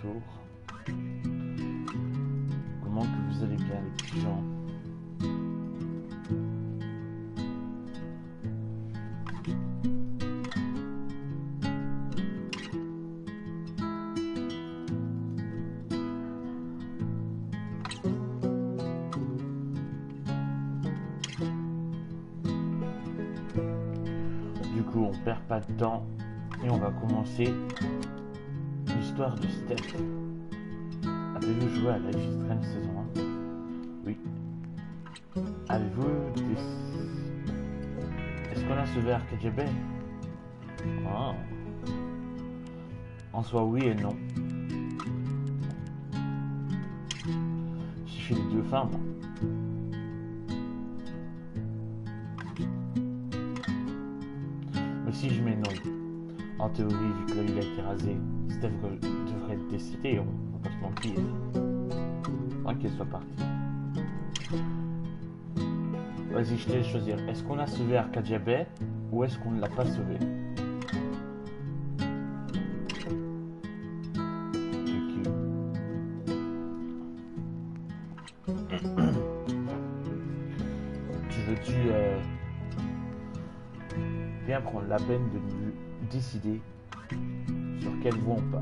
bonjour. Comment que vous allez bien les petits gens? Du coup, on perd pas de temps et on va commencer l'histoire de Steph. Avez-vous joué à Life is Strange saison 1? Oui. Avez-vous des... Est-ce qu'on a sauvé Arcadia Bay? Ah. En soi, oui et non. J'ai fait les deux fins, moi. Mais si je mets non, en théorie, vu que l'île a été rasée, Steph devrait être décédée, on va pas se mentir. Moins qu'elle soit partie. Vas-y, je te laisse choisir. Est-ce qu'on a sauvé Arcadia Bay ou est-ce qu'on ne l'a pas sauvé? Tu veux-tu bien prendre la peine de nous décider sur quelle voie on part?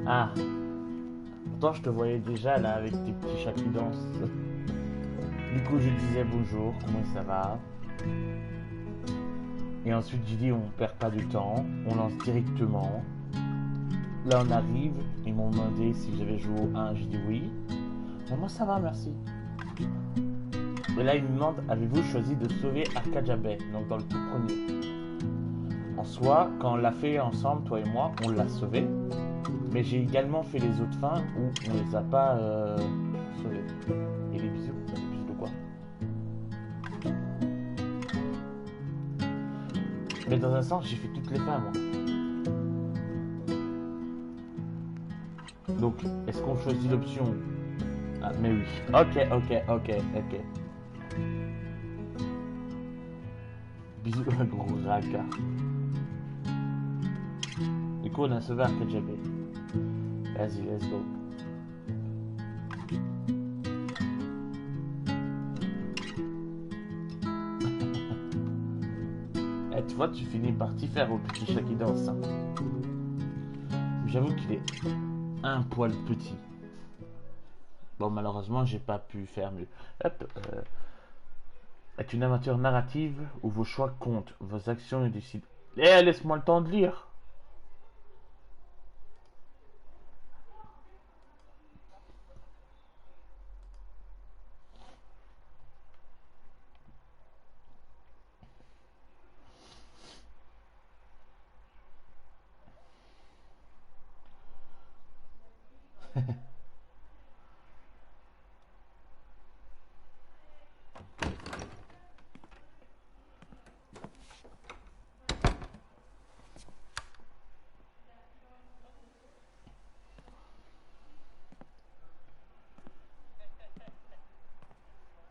Ah, pourtant je te voyais déjà là avec tes petits chats qui dansent. Du coup je disais bonjour, comment ça va? Et ensuite j'ai dit on perd pas de temps, on lance directement. Là on arrive, ils m'ont demandé si j'avais joué au 1, j'ai dit oui. Bon, moi ça va, merci. Et là ils me demandent avez-vous choisi de sauver Arcadia Bay, donc dans le tout premier. En soi, quand on l'a fait ensemble, toi et moi, on l'a sauvé. Mais j'ai également fait les autres fins où on les a pas sauvés. Et les bisous de quoi? Mais dans un sens, j'ai fait toutes les fins, moi. Donc, est-ce qu'on choisit l'option? Ah, mais oui. Ok. Bisous, un gros raca. Du coup, on a sauvé Arcadia Bay. Vas-y, let's go. Et tu vois, tu finis par t'y faire au petit chat qui danse. Hein. J'avoue qu'il est un poil petit. Bon, malheureusement, j'ai pas pu faire mieux. Hop. Est une aventure narrative où vos choix comptent, vos actions et décident. Eh, laisse-moi le temps de lire.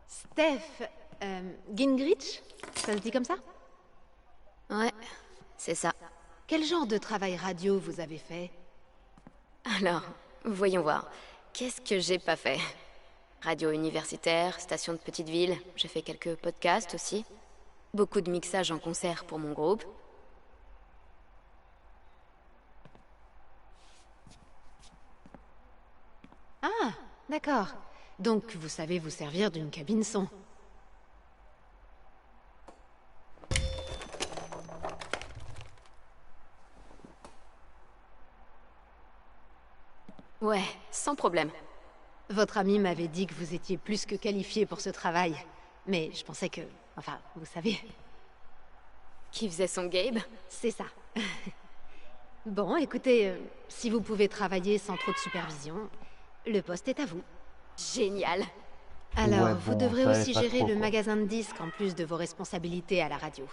Steph, Gingrich, ça se dit comme ça? Ouais, c'est ça. Quel genre de travail radio vous avez fait? Alors, voyons voir. Qu'est-ce que j'ai pas fait? Radio universitaire, station de petite ville, j'ai fait quelques podcasts aussi. Beaucoup de mixage en concert pour mon groupe. Ah, d'accord. Donc vous savez vous servir d'une cabine son. Ouais, sans problème. Votre ami m'avait dit que vous étiez plus que qualifié pour ce travail. Mais je pensais que... Enfin, vous savez... Qui faisait son Gabe? C'est ça. Bon, écoutez, si vous pouvez travailler sans trop de supervision, le poste est à vous. Génial. Alors, Ouais, vous bon, devrez ça allait aussi pas gérer trop, le quoi. magasin de disques en plus de vos responsabilités à la radio.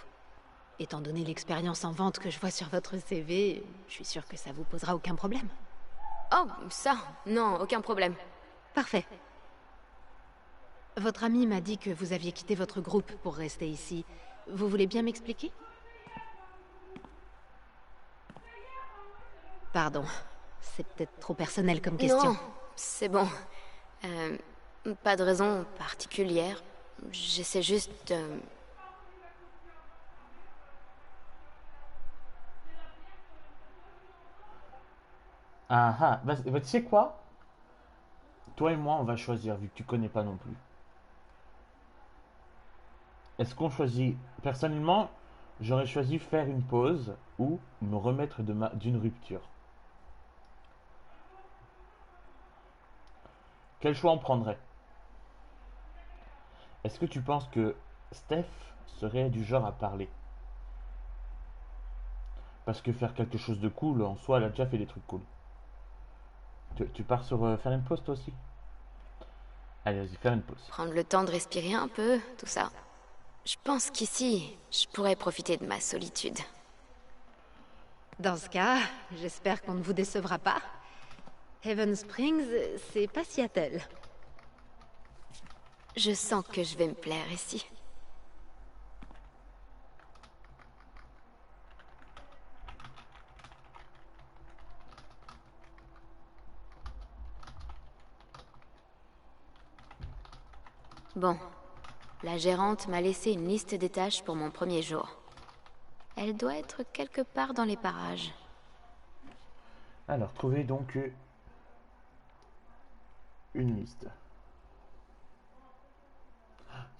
Étant donné l'expérience en vente que je vois sur votre CV, je suis sûre que ça vous posera aucun problème. Oh, ça, non, aucun problème. Parfait. Votre ami m'a dit que vous aviez quitté votre groupe pour rester ici. Vous voulez bien m'expliquer? Pardon, c'est peut-être trop personnel comme question. Non, c'est bon. Euh, Pas de raison particulière. J'essaie juste de... Ah ah, bah, tu sais quoi? Toi et moi, on va choisir, vu que tu connais pas non plus. Est-ce qu'on choisit... Personnellement, j'aurais choisi faire une pause ou me remettre d'une rupture. Quel choix on prendrait? Est-ce que tu penses que Steph serait du genre à parler? Parce que faire quelque chose de cool, en soi, elle a déjà fait des trucs cool. Tu pars sur faire une pause toi aussi? Allez, vas-y, faire une pause. prendre le temps de respirer un peu, tout ça. Je pense qu'ici, je pourrais profiter de ma solitude. Dans ce cas, j'espère qu'on ne vous décevra pas. Heaven Springs, c'est pas Seattle. Je sens que je vais me plaire ici. Bon, la gérante m'a laissé une liste des tâches pour mon premier jour. Elle doit être quelque part dans les parages. Alors, trouvez donc une liste.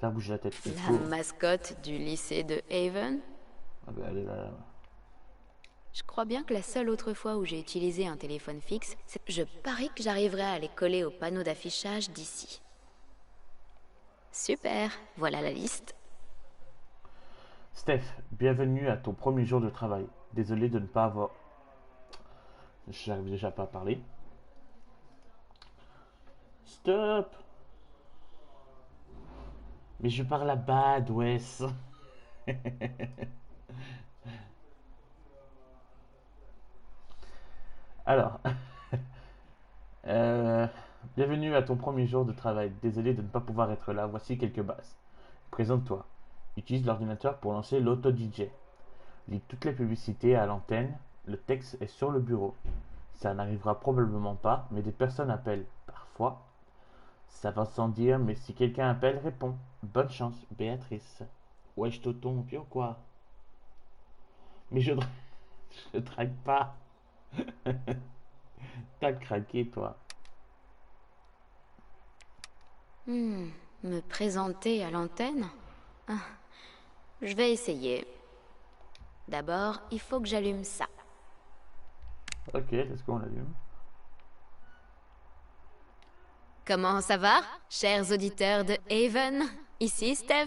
Faire bouger la tête. Il La faut. mascotte du lycée de Haven. Ah bah, elle est là. Je crois bien que la seule autre fois où j'ai utilisé un téléphone fixe, je parie que j'arriverai à les coller au panneau d'affichage d'ici. Super, voilà la liste. Steph, bienvenue à ton premier jour de travail. Désolé de ne pas avoir. J'arrive déjà pas à parler. Stop! Mais je parle à bad, Wes. Alors, euh, bienvenue à ton premier jour de travail. Désolé de ne pas pouvoir être là. Voici quelques bases. Présente-toi. Utilise l'ordinateur pour lancer l'auto-DJ. Lis toutes les publicités à l'antenne. Le texte est sur le bureau. Ça n'arrivera probablement pas, mais des personnes appellent. Parfois, ça va sans dire, mais si quelqu'un appelle, réponds. Bonne chance, Béatrice. Ouais, je te tombe, ou quoi? Mais je drague pas. T'as craqué, toi. Me présenter à l'antenne? Ah, je vais essayer. D'abord, il faut que j'allume ça. Ok, est-ce qu'on l'allume? Comment ça va, chers auditeurs de Haven? Ici Steph,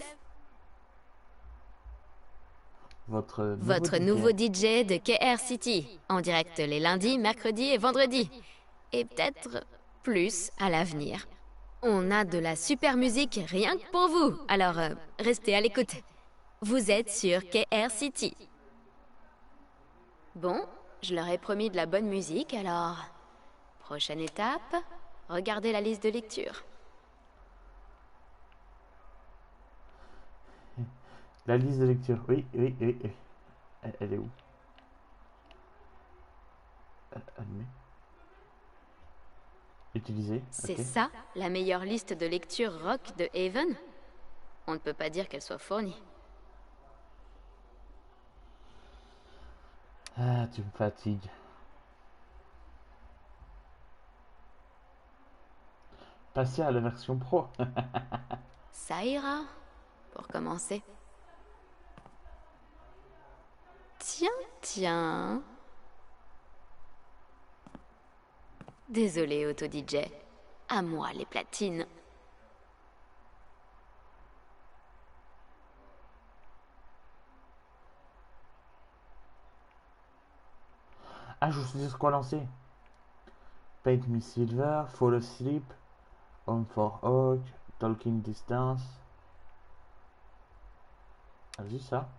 votre nouveau DJ de KR City, en direct les lundis, mercredis et vendredis. Et peut-être plus à l'avenir. On a de la super musique rien que pour vous, alors restez à l'écoute. Vous êtes sur KR City. Bon, je leur ai promis de la bonne musique, alors... Prochaine étape, regardez la liste de lecture. La liste de lecture. Oui, oui, oui, oui. Elle est où? Allumée. Utiliser. C'est Ok. ça, la meilleure liste de lecture rock de Haven? On ne peut pas dire qu'elle soit fournie. Ah, tu me fatigues. Passer à la version pro. Ça ira, pour commencer. Tiens, tiens. Désolé, auto-DJ. À moi, les platines. Ah, je sais ce quoi lancer. Paint Me Silver, Fall Asleep, Home for Hawk, Talking Distance. Vas-y, ça.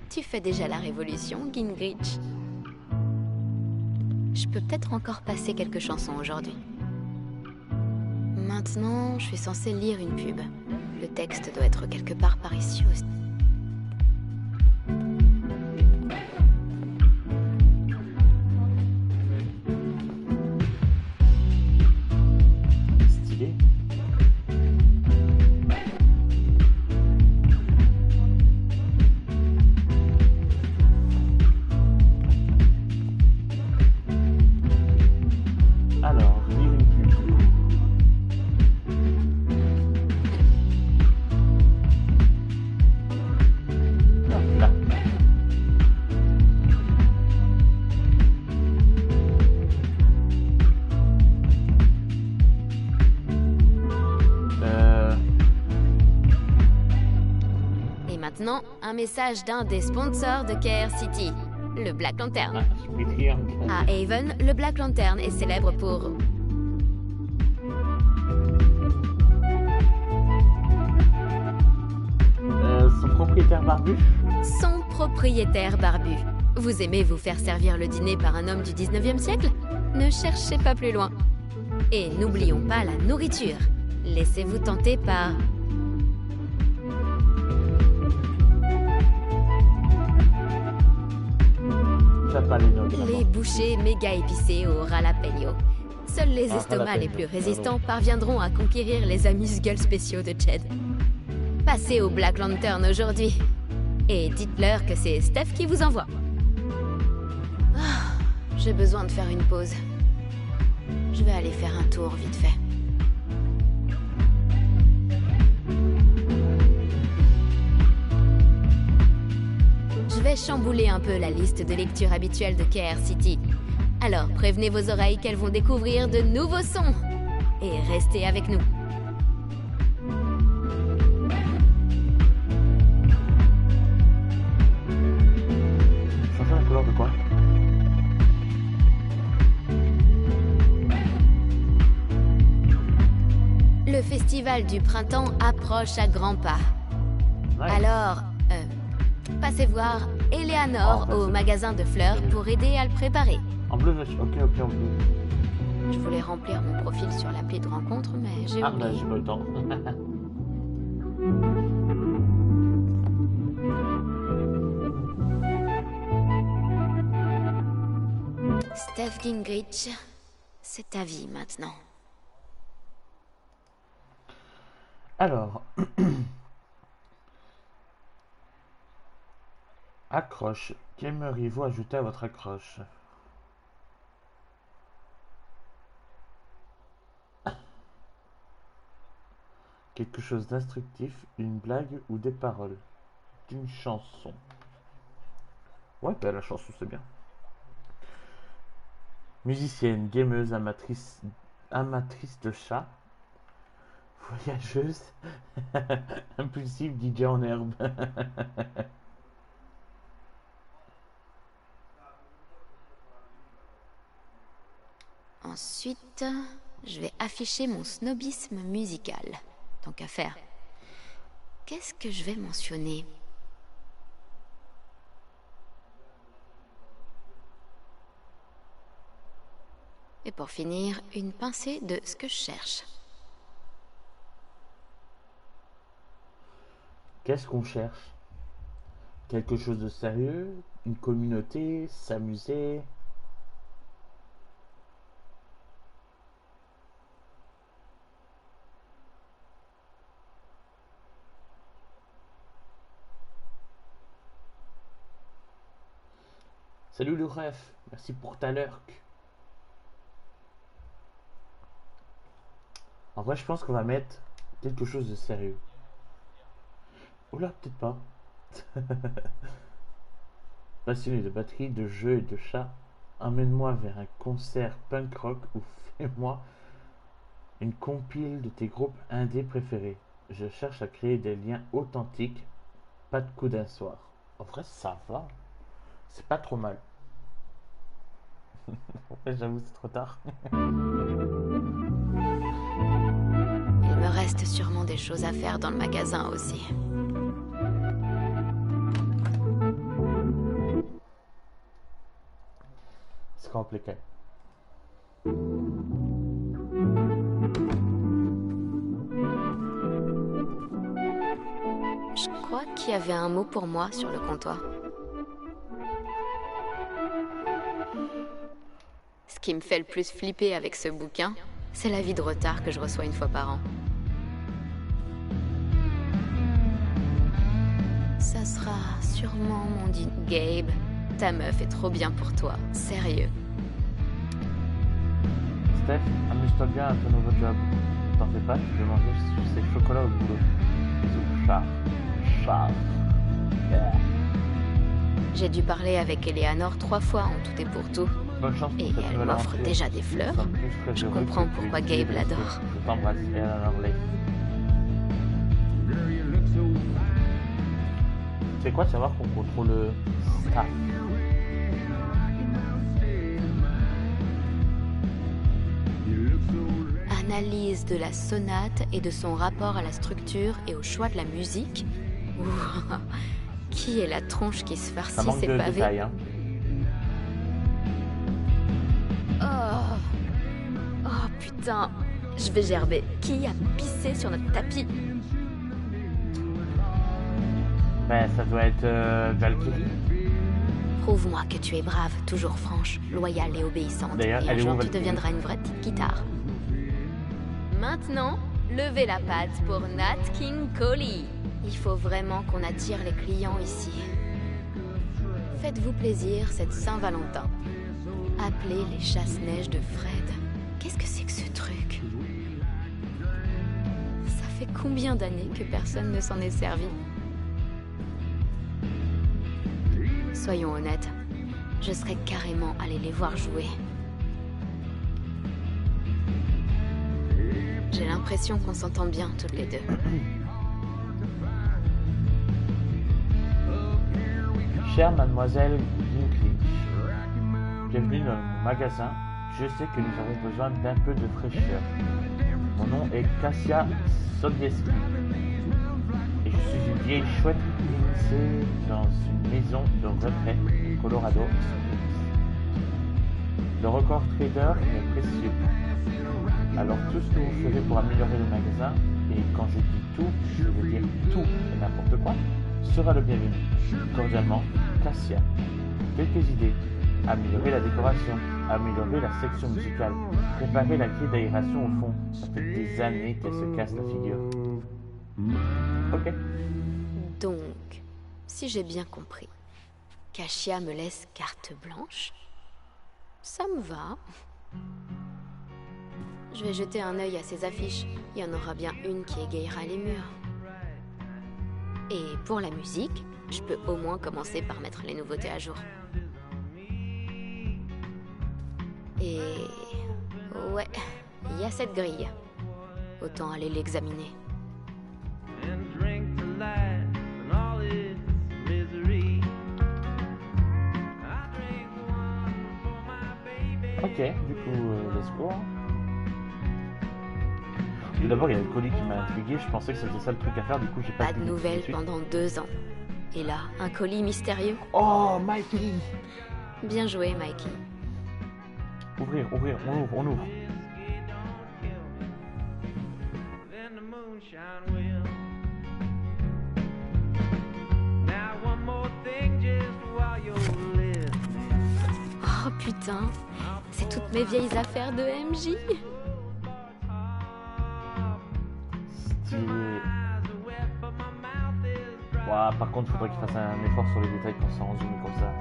Tu fais déjà la révolution, Gingrich. Je peux peut-être encore passer quelques chansons aujourd'hui. Maintenant, je suis censée lire une pub. Le texte doit être quelque part par ici aussi. Stylé. Alors, lire une pub. Ah, là. Et maintenant, un message d'un des sponsors de KR City, le Black Lantern. Ah, je peux écrire. À Haven, le Black Lantern est célèbre pour... Son propriétaire barbu. son propriétaire barbu. Vous aimez vous faire servir le dîner par un homme du 19e siècle? Ne cherchez pas plus loin. Et n'oublions pas la nourriture. Laissez-vous tenter par... J'ai pas les notes. les bouchées méga épicées au jalapeno. Seuls les Ah, estomacs les jalapeno, plus résistants parviendront à conquérir les amuse-gueules spéciaux de Jed. Passez au Black Lantern aujourd'hui. Et dites-leur que c'est Steph qui vous envoie. Ah, j'ai besoin de faire une pause. Je vais aller faire un tour vite fait. Je vais chambouler un peu la liste de lecture habituelle de KR City. Alors prévenez vos oreilles qu'elles vont découvrir de nouveaux sons. Et restez avec nous. Changer la couleur de quoi? Le festival du printemps approche à grands pas. Nice. Alors, passez voir Eleanor Oh, au bah, magasin de fleurs pour aider à le préparer. En bleu, ok, en bleu. Je voulais remplir mon profil sur l'appli de rencontre, mais j'ai Ah, bah, oublié. j'ai pas le temps. Steph Gingrich, c'est ta vie maintenant. Alors, accroche. Qu'aimeriez-vous ajouter à votre accroche? Quelque chose d'instructif, une blague ou des paroles d'une chanson. Ouais, bah la chanson c'est bien. Musicienne, gameuse, amatrice de chat, voyageuse, impulsive, DJ en herbe. Ensuite, je vais afficher mon snobisme musical. Tant qu'à faire. Qu'est-ce que je vais mentionner? Et pour finir, une pincée de ce que je cherche. Qu'est-ce qu'on cherche? Quelque chose de sérieux? Une communauté? S'amuser? Salut le ref, merci pour ta lurk. En vrai, je pense qu'on va mettre quelque chose de sérieux. Oula, peut-être pas. Passionné de batterie, de jeux et de chats, emmène-moi vers un concert punk rock ou fais-moi une compile de tes groupes indés préférés. Je cherche à créer des liens authentiques, pas de coup d'un soir. En vrai, ça va. C'est pas trop mal. En fait, j'avoue, c'est trop tard. Il me reste sûrement des choses à faire dans le magasin aussi. C'est compliqué. Je crois qu'il y avait un mot pour moi sur le comptoir. Ce qui me fait le plus flipper avec ce bouquin, c'est l'avis de retard que je reçois une fois par an. Ça sera sûrement mon dit Gabe. Ta meuf est trop bien pour toi, sérieux. Steph, amuse-toi bien à ton nouveau job. T'en fais pas, tu veux manger ces chocolats au boulot. Bisous, Char. Char. Yeah. J'ai dû parler avec Eleanor 3 fois en tout et pour tout. Bonne chance pour Et cette elle nouvelle m'offre aventure. déjà des fleurs. Nous sommes tous très Je heureux comprends que tu pourquoi aies Gabe décidé de l'adore. rester. Je t'embrasse, Eleanor Lake. C'est quoi de savoir qu'on contrôle le staff? Analyse de la sonate et de son rapport à la structure et au choix de la musique. Ouh, qui est la tronche qui se Ça farcit manque ses de pavés? détails, hein. Oh. Oh putain, je vais gerber. Qui a pissé sur notre tapis? Ben, ça doit être Valkyrie. Prouve-moi que tu es brave, toujours franche, loyale et obéissante. D'ailleurs, Et un elle est où, jour tu Valkyrie? deviendras une vraie petite guitare. Maintenant, levez la patte pour Nat King Cole. Il faut vraiment qu'on attire les clients ici. Faites-vous plaisir cette Saint-Valentin. Appelez les chasse-neige de Fred. Qu'est-ce que c'est que ce truc? Ça fait combien d'années que personne ne s'en est servi? Soyons honnêtes, je serais carrément allé les voir jouer. J'ai l'impression qu'on s'entend bien toutes les deux. Chère mademoiselle Gingrich, bienvenue dans mon magasin. Je sais que nous avons besoin d'un peu de fraîcheur. Mon nom est Kasia Sobieski. Et je suis une vieille chouette initiée dans une maison de retraite au Colorado. Le record trader est précieux. Alors tout ce que vous ferez pour améliorer le magasin, et quand je dis tout, je veux dire tout et n'importe quoi, sera le bienvenu. Cordialement, Cassia. Quelques idées. Améliorer la décoration, améliorer la section musicale, préparer la grille d'aération au fond. Ça fait des années qu'elle se casse la figure. Ok. Donc, si j'ai bien compris, Kashia me laisse carte blanche? Ça me va. Je vais jeter un œil à ces affiches. Il y en aura bien une qui égayera les murs. Et pour la musique, je peux au moins commencer par mettre les nouveautés à jour. Et... ouais, il y a cette grille. Autant aller l'examiner. Ok, du coup, let's go. Tout d'abord, il y a le colis qui m'a intrigué. Je pensais que c'était ça le truc à faire, du coup, j'ai pas Pas de cliqué nouvelles dessus. pendant 2 ans. Et là, un colis mystérieux. Oh, Mikey! Bien joué, Mikey. Ouvrir, on ouvre. Oh putain, c'est toutes mes vieilles affaires de MJ. Stylé. Ouah, par contre, faudrait qu'il fasse un effort sur les détails qu'on s'en rendu comme ça.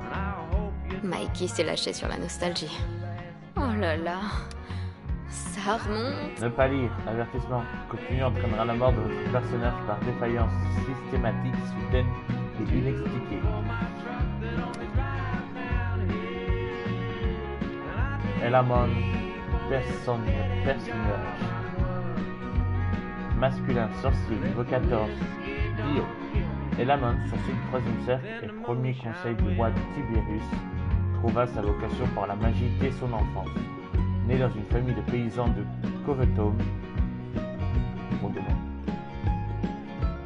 Mikey s'est lâché sur la nostalgie. Oh là là, ça remonte. Ne pas lire, avertissement. Contenu entraînera la mort de votre personnage par défaillance systématique, soudaine et inexpliquée. Elamon, personnage. masculin sorcier niveau 14, Dio. Elamon, sorcier du troisième cercle et premier conseil du roi Tiberius, trouva sa vocation par la magie dès son enfance. Né dans une famille de paysans de Covetome,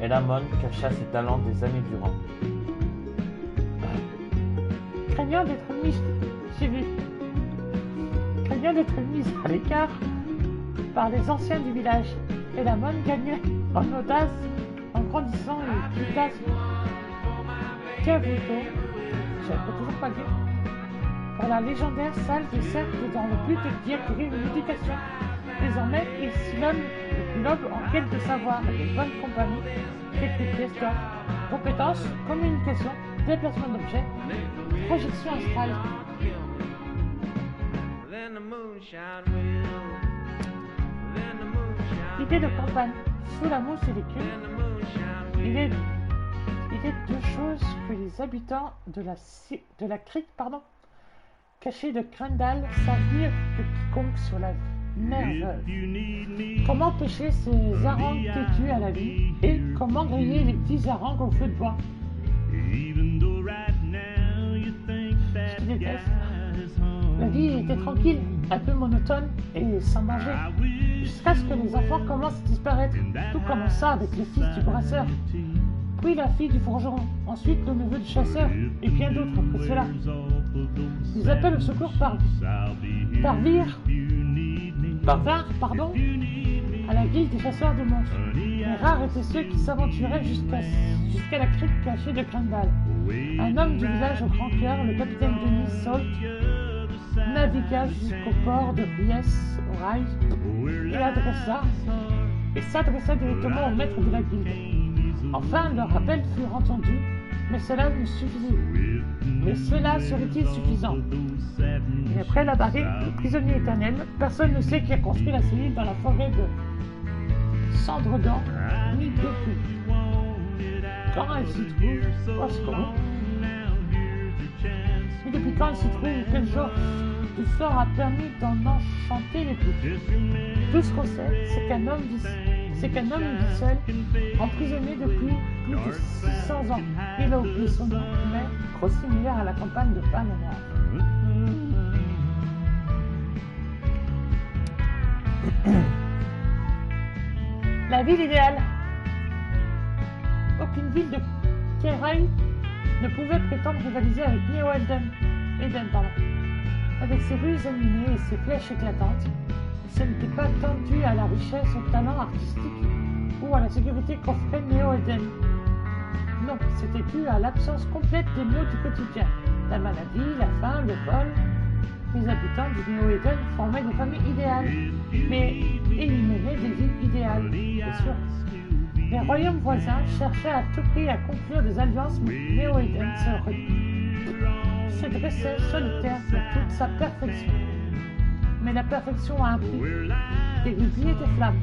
Elamon cacha ses talents des années durant. Craignant d'être mis à l'écart par les anciens du village, Elamon gagnait en audace en grandissant le fantasme Kabuto, je ne peux toujours pas dire, pour la légendaire salle des cercles dans le but d'y acquérir une éducation. Désormais, il sillonne le globe en quête de savoir et de bonne compagnie, quelques pièces d'or, compétences, communication, déplacement d'objets, projection astrale. Idée de campagne, sous la mousse et l'écume, il est deux choses que les habitants de la crique, cachée de Crandall, savent mieux que quiconque sur la nerveuse. Comment pêcher ces harengs têtus à la vie et comment griller les petits harengs au feu de bois. Je te déteste. La vie était tranquille, un peu monotone et sans danger, jusqu'à ce que les enfants commencent à disparaître. Tout commença avec le fils du brasseur, puis la fille du forgeron, ensuite le neveu du chasseur, et bien d'autres après cela. Ils appellent au secours par à la guilde des chasseurs de monstres. Mais rares étaient ceux qui s'aventuraient jusqu'à la crique cachée de Crandall. Un homme du village au grand cœur, le capitaine Denis Salt, navigua jusqu'au port de Ries au rail et s'adressa directement au maître de la guilde. Enfin, leur appel fut entendu, mais cela serait-il suffisant? Et après la barrique, le prisonnier éternel, personne ne sait qui a construit la cellule dans la forêt de Cendredent, ni depuis. Quand elle s'y trouve, mais depuis quand elle s'y trouve, quel jour le sort a permis d'en enchanter les plus. Tout ce qu'on sait, c'est qu'un homme vit seul, emprisonné depuis plus de 600 ans. Il a oublié son nom, mais trop similaire à la campagne de Panama. La ville idéale. Aucune ville de Keraï ne pouvait prétendre rivaliser avec Neo-Eden. Avec ses rues animées et ses flèches éclatantes, ce n'était pas tant dû à la richesse, au talent artistique ou à la sécurité qu'offrait Neo-Eden. Non, c'était dû à l'absence complète des maux du quotidien. La maladie, la faim, le vol. Les habitants du Neo-Eden formaient des familles idéales, et ils menaient des vies idéales, bien sûr. Les royaumes voisins cherchaient à tout prix à conclure des alliances, mais Neo-Eden se dressait solitaire pour toute sa perfection. Mais la perfection a un prix, des rubis et des flammes.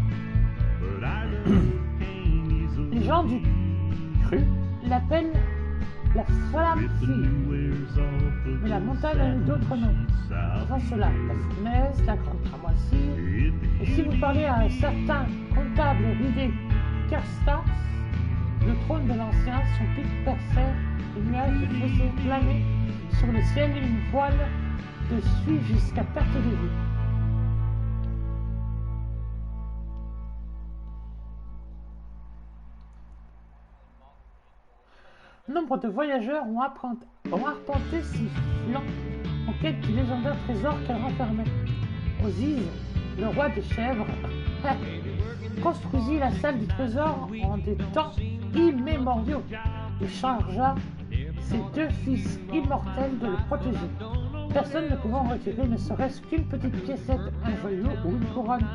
Les gens du cru l'appellent la flamme fille, mais la montagne a eu d'autres noms. Avant cela, la fournaise, la grande cramoisie. Et si vous parlez à un certain comptable ridé Karstas, le trône de l'ancien, son pic perçait, les nuages se faisaient planer sur le ciel et une voile de suie jusqu'à perte de vue. Nombre de voyageurs ont arpenté ces flancs en quête du légendaire trésor qu'elle renfermait. Osiris, le roi des chèvres, construisit la salle du trésor en des temps immémoriaux et chargea ses deux fils immortels de le protéger. Personne ne pouvant retirer ne serait-ce qu'une petite piécette, un joyau ou une couronne.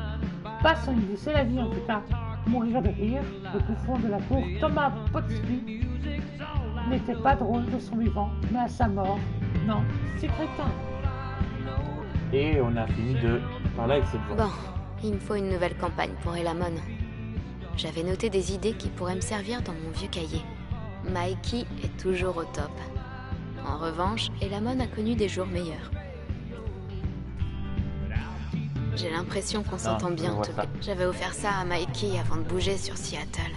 Pas sans y glisser la vie en tout cas. Mourir de rire, le bouffon de la cour Thomas Potsky n'était pas drôle de son vivant, mais à sa mort, non, c'est crétin. Et on a fini de parler avec cette voix. Bon, il me faut une nouvelle campagne pour Elamon. J'avais noté des idées qui pourraient me servir dans mon vieux cahier. Mikey est toujours au top. En revanche, Elamon a connu des jours meilleurs. J'ai l'impression qu'on s'entend je bien vois toutes ça. les... J'avais offert ça à Mikey avant de bouger sur Seattle.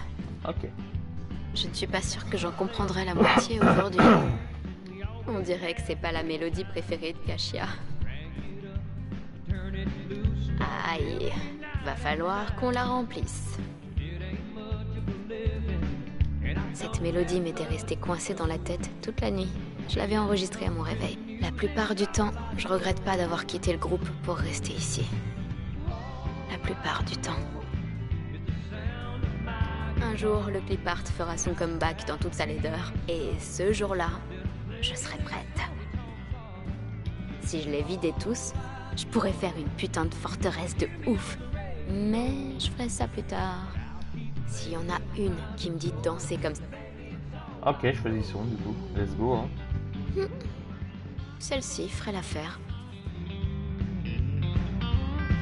Ok. Je ne suis pas sûre que j'en comprendrai la moitié aujourd'hui. On dirait que c'est pas la mélodie préférée de Kashia. Aïe, va falloir qu'on la remplisse. Cette mélodie m'était restée coincée dans la tête toute la nuit. Je l'avais enregistrée à mon réveil. La plupart du temps, je regrette pas d'avoir quitté le groupe pour rester ici. La plupart du temps. Un jour, le clip art fera son comeback dans toute sa laideur. Et ce jour-là, je serai prête. Si je les vidais tous, je pourrais faire une putain de forteresse de ouf. Mais je ferai ça plus tard. S'il y en a une qui me dit de danser comme ça. Ok, choisissons du coup. Let's go. Hein. Celle-ci ferait l'affaire.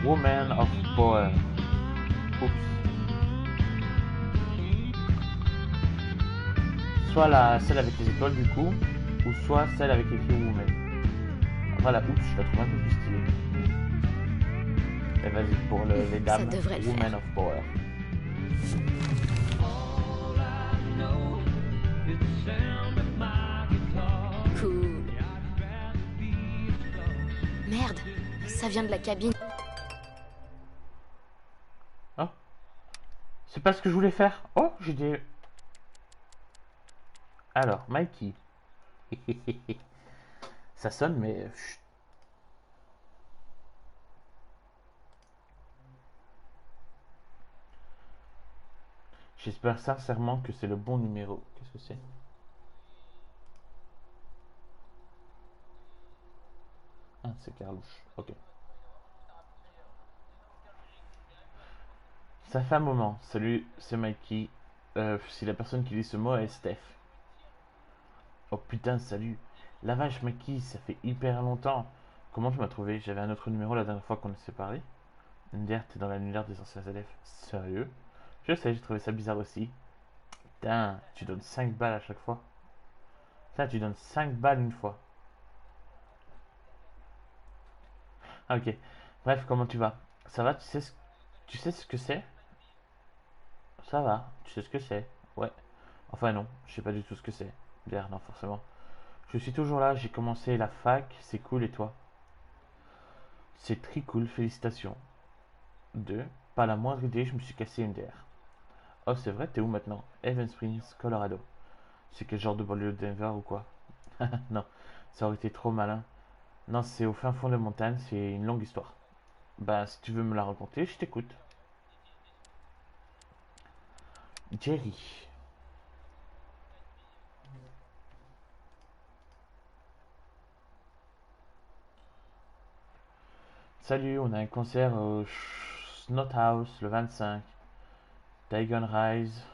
Woman of Power. Oups. Soit celle avec les étoiles du coup, ou soit celle avec écrit Woman. Enfin la oups, je la trouve un peu plus stylée. Et vas-y pour les dames. Ça devrait le Woman faire. of Power. Cool. Merde, ça vient de la cabine. Oh. C'est pas ce que je voulais faire. Oh, j'ai des... Alors, Mikey. Ça sonne, mais... chut. J'espère sincèrement que c'est le bon numéro. Qu'est-ce que c'est? Ah, c'est Carlouche. Ok. Ça fait un moment. Salut, c'est Mikey. Si la personne qui lit ce mot est Steph. Oh putain, salut. La vache, Mikey, ça fait hyper longtemps. Comment tu m'as trouvé? J'avais un autre numéro la dernière fois qu'on s'est parlé. Nder, t'es dans l'annuaire des anciens élèves. Sérieux? Je sais, j'ai trouvé ça bizarre aussi. Putain, tu donnes 5 balles à chaque fois. Putain, tu donnes 5 balles une fois. Ah, ok. Bref, comment tu vas? Ça va, tu sais ce que c'est? Ça va, tu sais ce que c'est? Ouais. Enfin non, je sais pas du tout ce que c'est. D'ailleurs, non, forcément. Je suis toujours là, j'ai commencé la fac, c'est cool et toi? C'est très cool, félicitations. 2. Pas la moindre idée, je me suis cassé une DR. Oh, c'est vrai, t'es où maintenant? Evans Springs, Colorado. C'est quel genre de banlieue de Denver ou quoi? Non, ça aurait été trop malin. Non, c'est au fin fond de montagne, c'est une longue histoire. Bah, si tu veux me la raconter, je t'écoute. Jerry. Salut, on a un concert au Snot House le 25. Dagon Rise,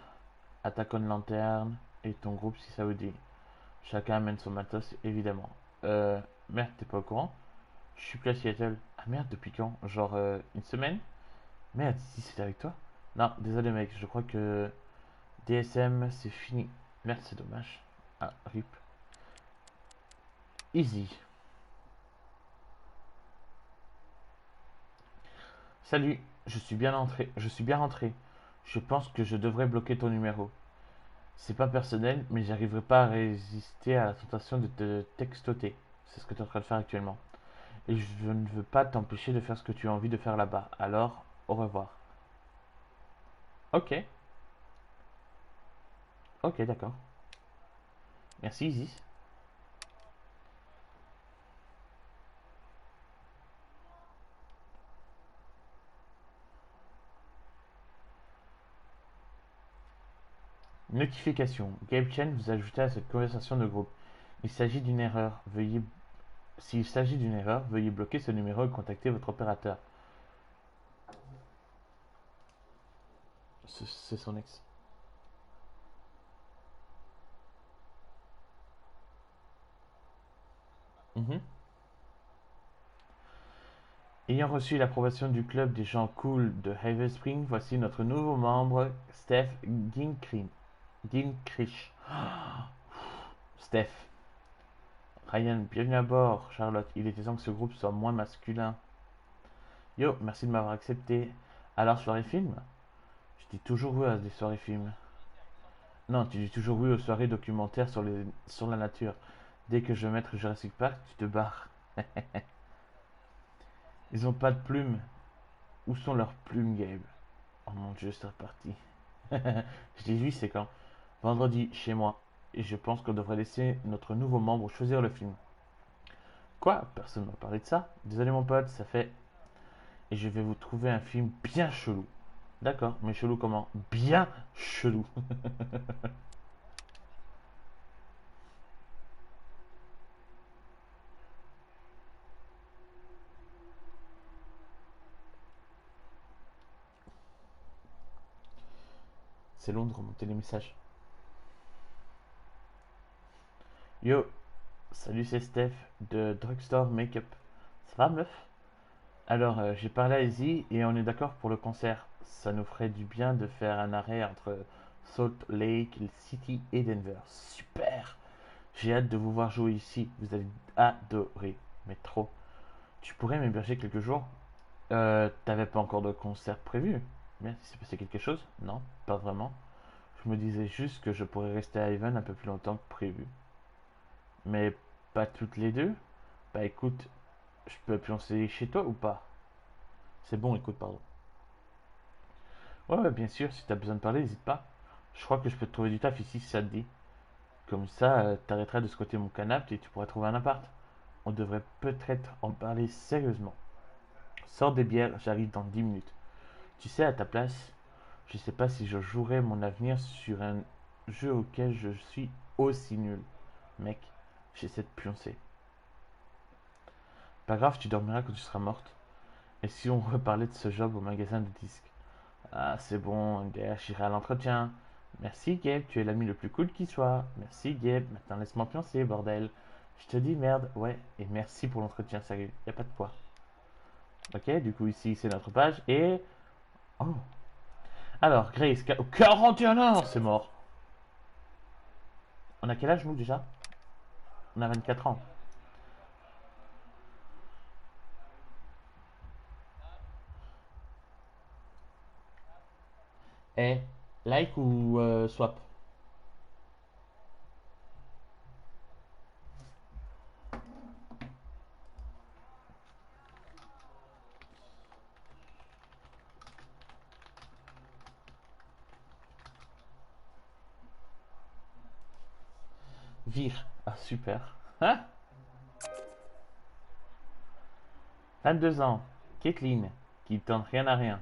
Attack on Lantern et ton groupe si ça vous dit. Chacun amène son matos, évidemment. Merde, t'es pas au courant? Je suis plus à Seattle. Ah merde, depuis quand? Genre une semaine? Merde, si c'était avec toi? Non, désolé mec, je crois que DSM c'est fini. Merde, c'est dommage. Ah, rip. Easy. Salut, je suis bien rentré. Je pense que je devrais bloquer ton numéro. C'est pas personnel, mais j'arriverai pas à résister à la tentation de te textoter. C'est ce que tu es en train de faire actuellement. Et je ne veux pas t'empêcher de faire ce que tu as envie de faire là-bas. Alors, au revoir. Ok, ok, d'accord. Merci, Isis. Notification. Gabe Chen vous ajoutez à cette conversation de groupe. Il s'agit d'une erreur. S'il s'agit d'une erreur, veuillez bloquer ce numéro et contacter votre opérateur. C'est son ex. Mhm. Ayant reçu l'approbation du club des gens cool de Haven Spring, voici notre nouveau membre, Steph Ginkrich. Steph. Ryan, bienvenue à bord. Charlotte, il était temps que ce groupe soit moins masculin. Yo, merci de m'avoir accepté. Alors, soirée film? Je dis toujours oui à des soirées films. Non, tu dis toujours oui aux soirées documentaires sur la nature. Dès que je vais mettre Jurassic Park, tu te barres. Ils ont pas de plumes. Où sont leurs plumes, Gabe? Oh mon dieu, c'est reparti. Je dis oui, c'est quand? Vendredi, chez moi. Et je pense qu'on devrait laisser notre nouveau membre choisir le film. Quoi? Personne m'a parlé de ça. Désolé mon pote, ça fait. Et je vais vous trouver un film bien chelou. D'accord, mais chelou comment? Bien chelou. C'est long de remonter les messages. Yo, salut, c'est Steph de Drugstore Makeup. Ça va, meuf? Alors, j'ai parlé à Izzy et on est d'accord pour le concert. Ça nous ferait du bien de faire un arrêt entre Salt Lake City et Denver. Super! J'ai hâte de vous voir jouer ici. Vous allez adorer. Mais trop. Tu pourrais m'héberger quelques jours? T'avais pas encore de concert prévu? Bien, il s'est passé quelque chose? Non, pas vraiment. Je me disais juste que je pourrais rester à Haven un peu plus longtemps que prévu. Mais pas toutes les deux? Bah écoute, je peux pioncer chez toi ou pas? C'est bon, écoute, pardon. Ouais, ouais, bien sûr, si t'as besoin de parler, n'hésite pas. Je crois que je peux te trouver du taf ici si ça te dit. Comme ça, t'arrêteras de squatter mon canapé et tu pourras trouver un appart. On devrait peut-être en parler sérieusement. Sors des bières, j'arrive dans 10 minutes. Tu sais, à ta place, je sais pas si je jouerai mon avenir sur un jeu auquel je suis aussi nul. Mec, j'essaie de pioncer. Pas grave, tu dormiras quand tu seras morte. Et si on reparlait de ce job au magasin de disques? Ah, c'est bon, MDR, j'irai à l'entretien. Merci Gabe, tu es l'ami le plus cool qui soit. Merci Gabe, maintenant laisse-moi pioncer, bordel. Je te dis merde, ouais, et merci pour l'entretien, sérieux, y a pas de quoi. Ok, du coup ici c'est notre page et... Oh. Alors, Grace, 41 ans, c'est mort. On a quel âge nous déjà? On a 24 ans. Eh, like ou swap? Vire. Ah, super. Hein? 22 ans. Kathleen, qui tente rien à rien.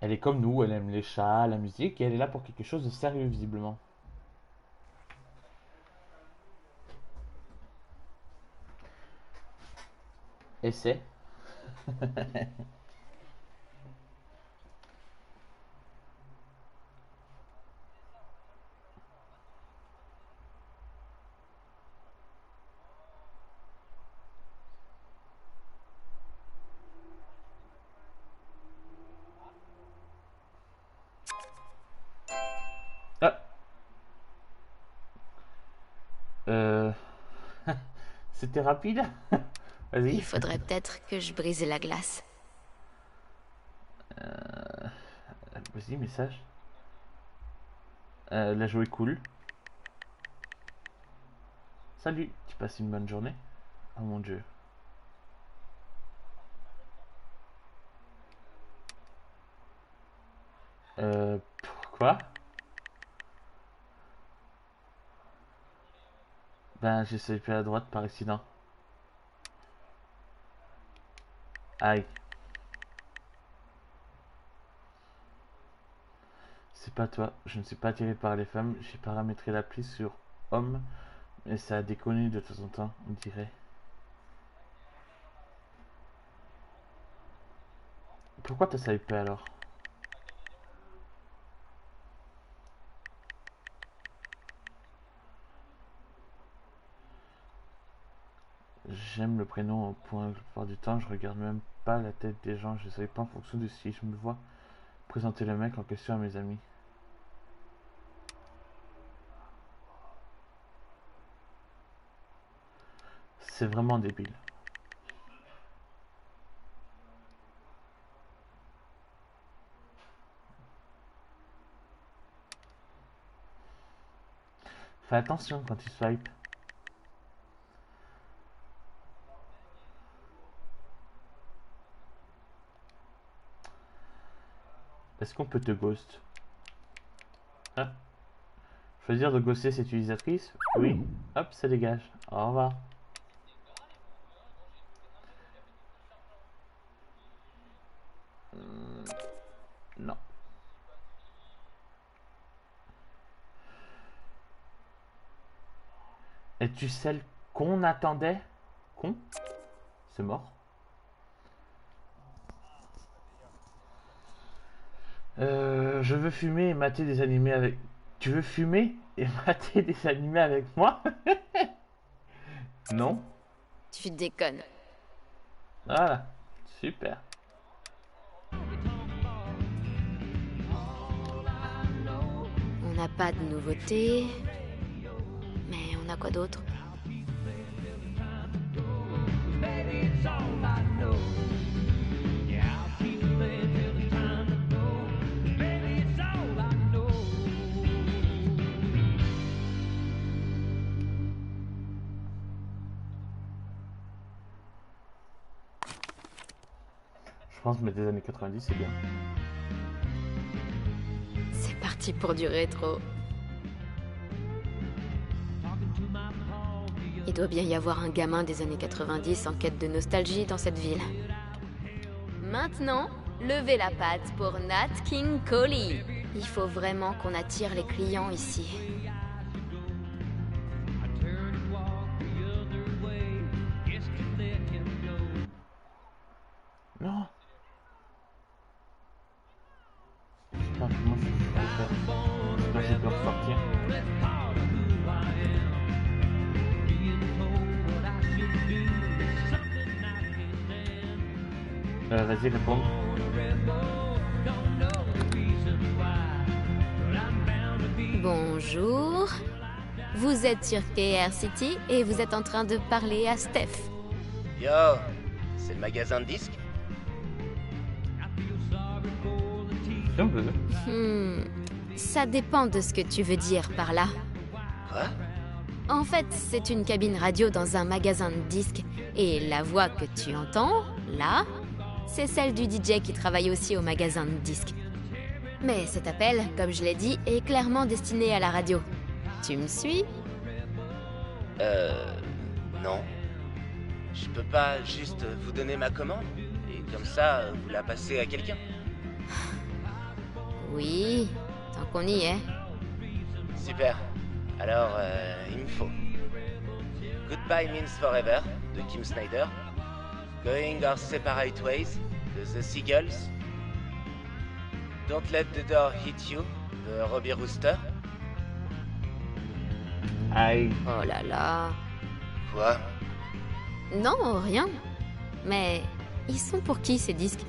Elle est comme nous, elle aime les chats, la musique, et elle est là pour quelque chose de sérieux, visiblement. Essaie. Ah, euh... C'était rapide. Il Vas-y. faudrait peut-être que je brise la glace. Vas-y, message. La joue est cool. Salut, tu passes une bonne journée? Oh mon dieu. Pourquoi? Ben, j'ai swipé à droite par accident. Aïe. C'est pas toi, je ne suis pas attiré par les femmes. J'ai paramétré l'appli sur homme, mais ça a déconné de temps en temps, on dirait. Pourquoi t'as swipé alors? J'aime le prénom au point que la plupart du temps, je regarde même pas la tête des gens, je sais pas en fonction de si je me vois présenter le mec en question à mes amis. c'est vraiment débile. Fais attention quand tu swipes. Est-ce qu'on peut te ghost? Ah. Choisir de ghoster cette utilisatrice? Oui. Hop, ça dégage. Au revoir. Non. Es-tu celle qu'on attendait? Con? C'est mort. Je veux fumer et mater des animés avec... Tu veux fumer et mater des animés avec moi? Non? Tu déconnes. Voilà. Super. On n'a pas de nouveautés. Mais on a quoi d'autre? Je pense que des années 90, c'est bien. C'est parti pour du rétro. Il doit bien y avoir un gamin des années 90 en quête de nostalgie dans cette ville. Maintenant, levez la patte pour Nat King Cole. Il faut vraiment qu'on attire les clients ici. Non. Putain, comment je peux faire? Quand j'ai peur de sortir. Vas-y, réponds. Bonjour. Vous êtes sur KR City et vous êtes en train de parler à Steph. Yo, c'est le magasin de disques? Si on veut. Ça dépend de ce que tu veux dire par là. Quoi? En fait, c'est une cabine radio dans un magasin de disques. Et la voix que tu entends, là, c'est celle du DJ qui travaille aussi au magasin de disques. Mais cet appel, comme je l'ai dit, est clairement destiné à la radio. Tu me suis? Non. Je peux pas juste vous donner ma commande et comme ça, vous la passez à quelqu'un? Oui, tant qu'on y est. Super. Alors, il me faut Goodbye Means Forever de Kim Snyder, Going Our Separate Ways de The Seagulls, Don't Let the Door Hit You de Robbie Rooster. Aïe. Oh là là. Quoi? Non, rien. Mais ils sont pour qui ces disques?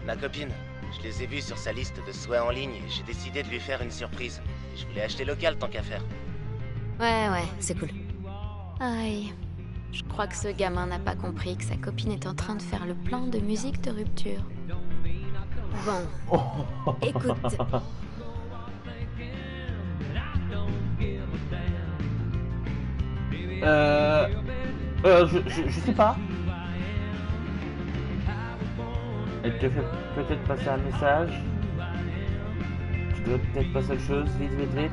Ma copine. Je les ai vus sur sa liste de souhaits en ligne et j'ai décidé de lui faire une surprise. Je voulais acheter local tant qu'à faire. Ouais, c'est cool. Aïe. Je crois que ce gamin n'a pas compris que sa copine est en train de faire le plan de musique de rupture. Bon. Écoute. Je sais pas. Elle te fait peut-être passer un message. Tu dois peut-être passer autre chose, vite.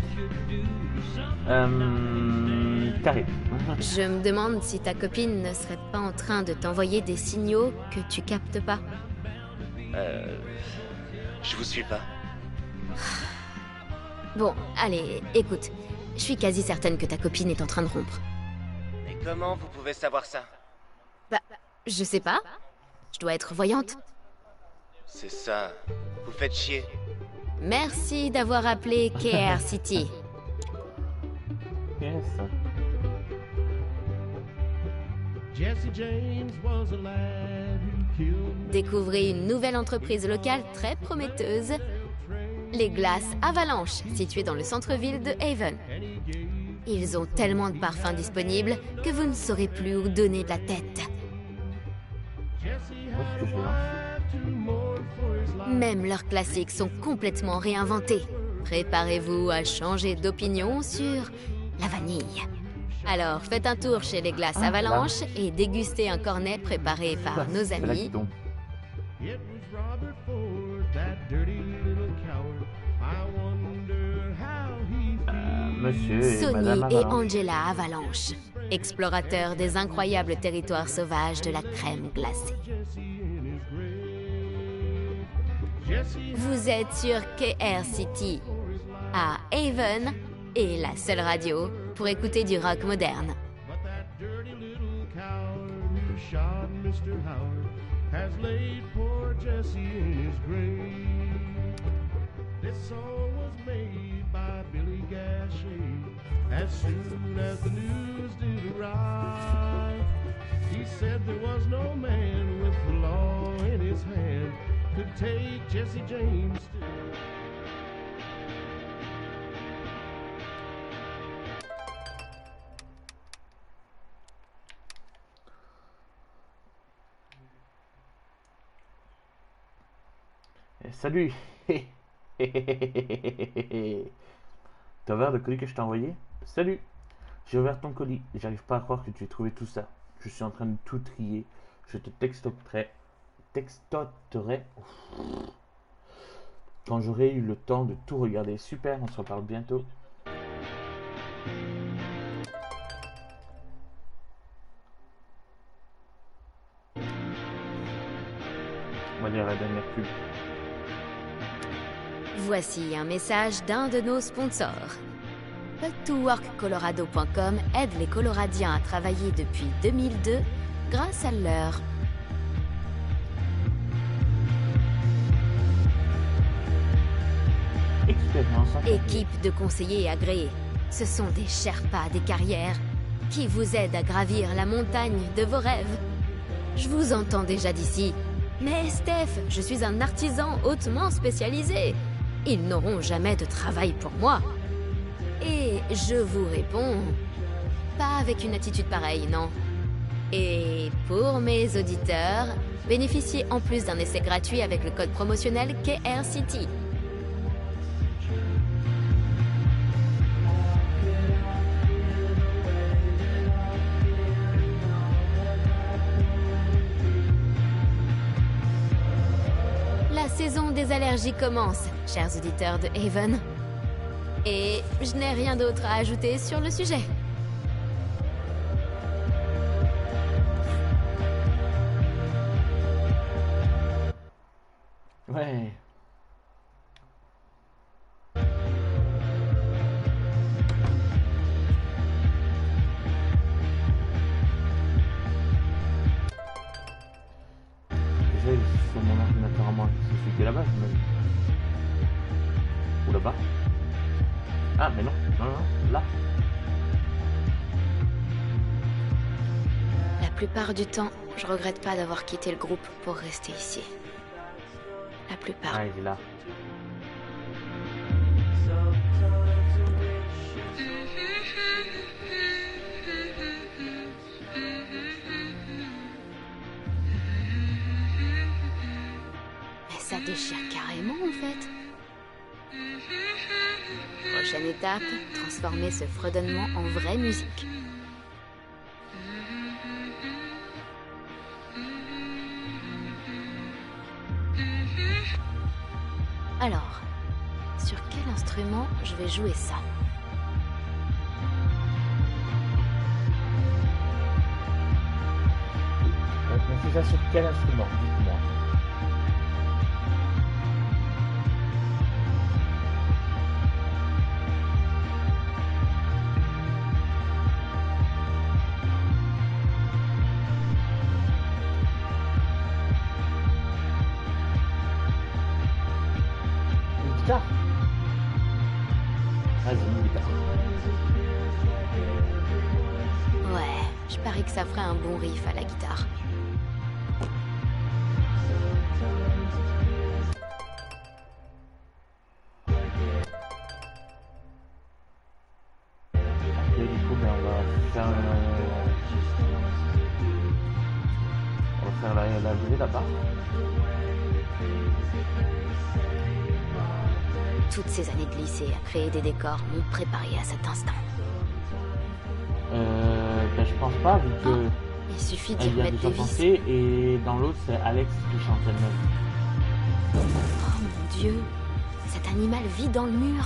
T'arrives. Je me demande si ta copine ne serait pas en train de t'envoyer des signaux que tu captes pas. Je vous suis pas. Bon, allez, écoute. Je suis quasi certaine que ta copine est en train de rompre. Mais comment vous pouvez savoir ça? Bah, je sais pas. Je dois être voyante. C'est ça. Vous faites chier. Merci d'avoir appelé KR City. Yes. Découvrez une nouvelle entreprise locale très prometteuse. les glaces Avalanche, situées dans le centre-ville de Haven. Ils ont tellement de parfums disponibles que vous ne saurez plus où donner de la tête. Où est-ce que je vais lancer? Même leurs classiques sont complètement réinventés. Préparez-vous à changer d'opinion sur la vanille. Alors, faites un tour chez les glaces Avalanche et dégustez un cornet préparé par nos C'est là amis. qu'il tombe. Monsieur et Sonny Madame et Avalanche. Angela Avalanche, explorateurs des incroyables territoires sauvages de la crème glacée. Vous êtes sur KRCT à Haven et la seule radio pour écouter du rock moderne. As soon as the news did arrive, he said there was no man with the law in his hand could take Jesse James. Salut. T'as ouvert le colis que je t'ai envoyé? Salut. J'ai ouvert ton colis. J'arrive pas à croire que tu aies trouvé tout ça. Je suis en train de tout trier. Je te textoterai quand j'aurai eu le temps de tout regarder. Super, on se reparle bientôt. On va dire la dernière pub. Voici un message d'un de nos sponsors. Put2WorkColorado.com aide les Coloradiens à travailler depuis 2002 grâce à leur Expérience en équipe de conseillers agréés. Ce sont des Sherpas des carrières qui vous aident à gravir la montagne de vos rêves. Je vous entends déjà d'ici. Mais Steph, je suis un artisan hautement spécialisé. Ils n'auront jamais de travail pour moi. Et je vous réponds, pas avec une attitude pareille, non. Et pour mes auditeurs, bénéficiez en plus d'un essai gratuit avec le code promotionnel KRCT. La saison des allergies commence, chers auditeurs de Haven. Et je n'ai rien d'autre à ajouter sur le sujet. Ouais. Déjà, sur mon ordinateur à moi, c'est celui qui est là-bas, j'imagine. Ou là-bas. Ah, mais non, non, non, là. La plupart du temps, je regrette pas d'avoir quitté le groupe pour rester ici. La plupart. Ah, il est là. Mais ça déchire carrément en fait. Prochaine étape, transformer ce fredonnement en vraie musique. Alors, sur quel instrument je vais jouer ça? On fait ça sur quel instrument? Dites-moi. Une guitare? Vas-y, une guitare. Ouais, je parie que ça ferait un bon riff à la guitare. faire la levée là-bas. Toutes ces années de lycée à créer des décors m'ont préparé à cet instant. Ben, je pense pas, vu que Il suffit d'y elle y a remettre déjà des vis. pensé, et dans l'autre, c'est Alex qui chante elle-même. Oh mon Dieu, cet animal vit dans le mur.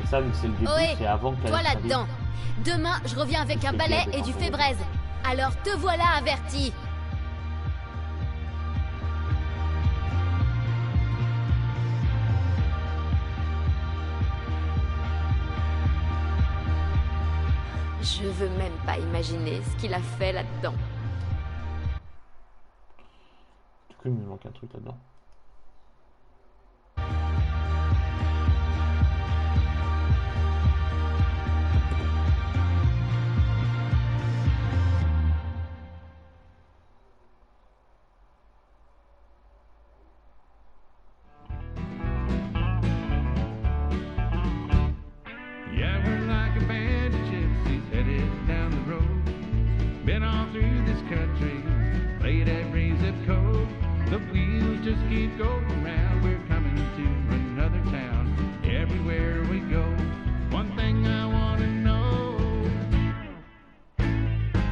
Et ça, vu que c'est le début, Ohé, c'est avant qu'elle Toi arrive. là-dedans. Demain, je reviens avec un C'est balai bien, et du c'est fébraise. Alors te voilà averti. Je veux même pas imaginer ce qu'il a fait là-dedans. Du coup, il me manque un truc là-dedans. Yeah, we're like a band of gypsies headed down the road. Been all through this country, played every zip code. The wheels just keep going round. We're coming to another town. Everywhere we go, one thing I want to know: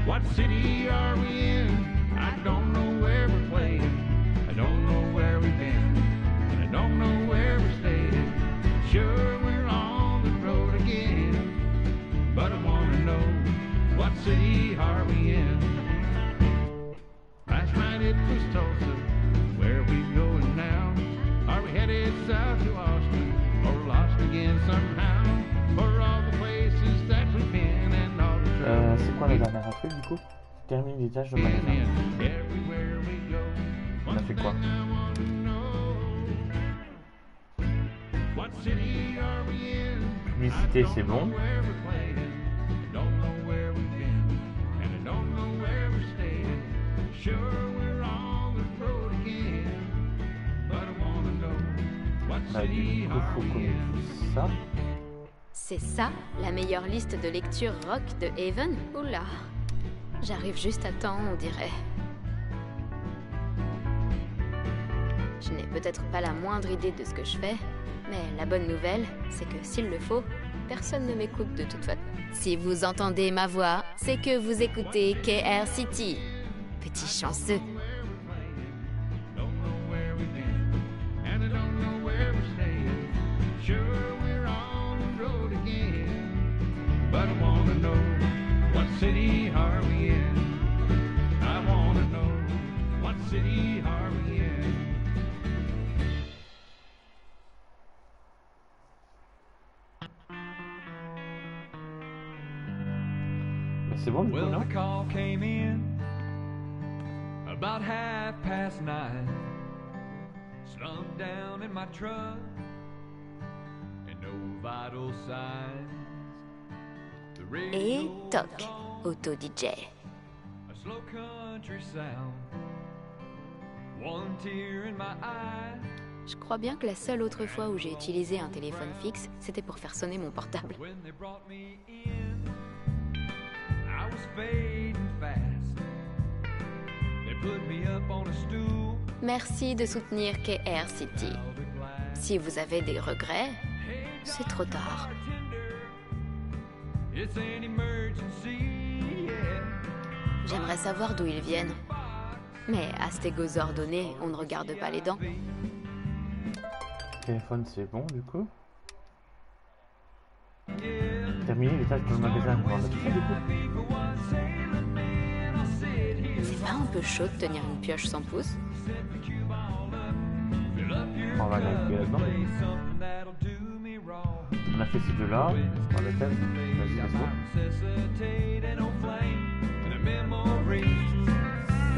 what city are we in? I don't know where we're playing. I don't know where we've been, and I don't know where we're staying. Sure, we're on the road again, but I want to know, what city are we in? Last night it was Tulsa. Where we going now? Are we headed south to Austin, or lost again somehow? For all the places that we've been and all the C'est quoi la dernière affaire du coup? Termine les tâches de magasin. everywhere we go. On a fait quoi? What city are we in? Publicité, c'est bon. Where we're playing, don't know where we've been, and I don't know where we're staying. Sure, we're on the road again, but I wanna know, what Bah, city du coup, are faut we qu'on in? utilise ça. C'est ça, la meilleure liste de lecture rock de Haven? Oula, j'arrive juste à temps, on dirait. Je n'ai peut-être pas la moindre idée de ce que je fais, mais la bonne nouvelle, c'est que s'il le faut, personne ne m'écoute de toute façon. Si vous entendez ma voix, c'est que vous écoutez KR City. Petit chanceux. Don't know where we've been, and I don't know where we're staying. Sure, we're on the road again, but I wanna know, what city are we in? I wanna know, what city are we in? Bah, c'est bon du coup, Well, non? the call came in about 9:30. Slumped down in my truck and no vital signs. The Et radio toc, was on, auto-DJ. a slow country sound. One tear in my eye. Je crois bien que la seule autre fois où j'ai utilisé un téléphone fixe, c'était pour faire sonner mon portable. When they brought me in, I was fading fast. They put me up on a stool. Merci de soutenir KR City. Held a glass. Si vous avez des regrets, c'est trop tard. It's an emergency, yeah. J'aimerais savoir d'où ils viennent. Mais à stégosaure donné, on ne regarde pas les dents. Téléphone, c'est bon du coup. Terminer les tâches dans le magasin. Bon, on a tout fait du coup. C'est pas un peu chaud de tenir une pioche sans pouce? On va vérifier là-dedans. On a fait ces deux-là. On a fait. Vas-y, let's go. Necessitate no flame and a memory.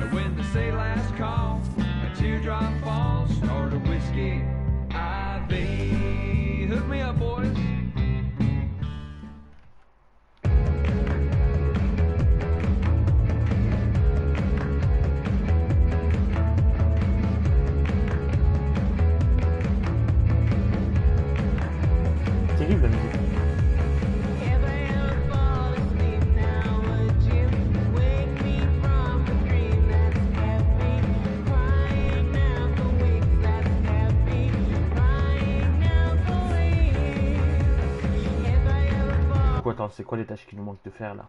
And when they say last call, a teardrop falls, snort a whiskey, IV. Hook me up, boys. Terrible la musique. attends, c'est quoi les tâches qui nous manquent de faire là?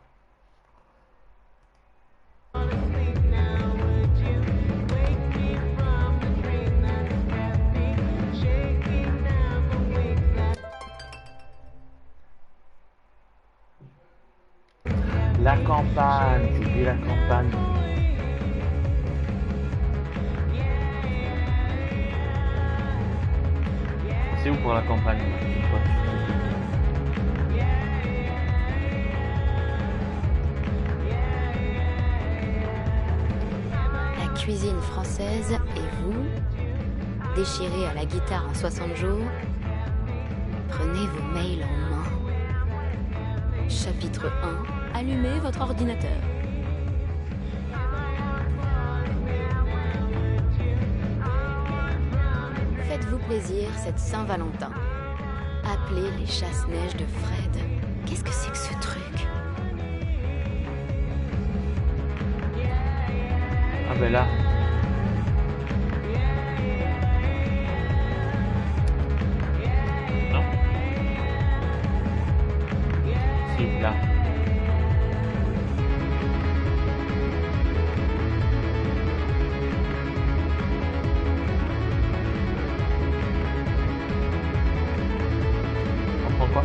La campagne, j'ai oublié la campagne. C'est où pour la campagne? La cuisine française et vous, déchiré à la guitare en 60 jours, prenez vos mails en main. Chapitre 1, allumez votre ordinateur. Faites-vous plaisir cette Saint-Valentin. Appelez les chasse-neige de Fred. Qu'est-ce que c'est que ce truc? Ah ben là. Non. Si, là. On prend quoi?